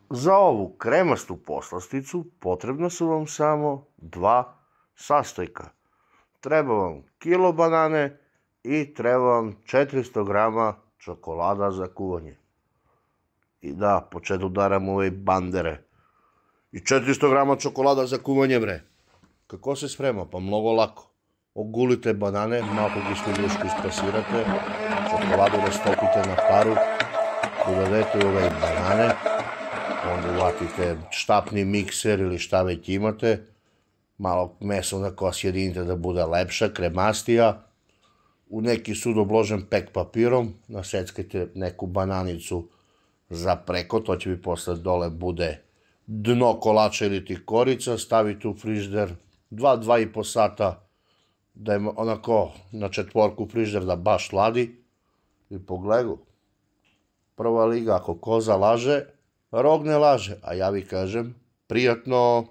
Za ovu kremastu poslasticu potrebno su vam samo 2 sastojka. Treba vam kilo banane i treba vam 400 grama čokolada za kuvanje. I da, počet udaram ove bandere. I 400 grama čokolada za kuvanje, bre. Kako se sprema? Pa mnogo lako. Ogulite banane, malo iskuljušku ispasirate, čokoladu rastopite na paru, dodadete ove banane, onda uvatite štapni mikser ili šta već imate, malo meso na koje sjedinite da bude lepša, kremastija, u neki sud obložen pek papirom, naseckajte neku bananicu za preko, to će mi posle dole bude dno kolača ili ti korica, stavite u frižder 2-2,5 sata, da je onako na četvorku frižder da baš ladi i pogledu. Prva liga, ako koza laže, rog ne laže, a ja vi kažem, prijatno.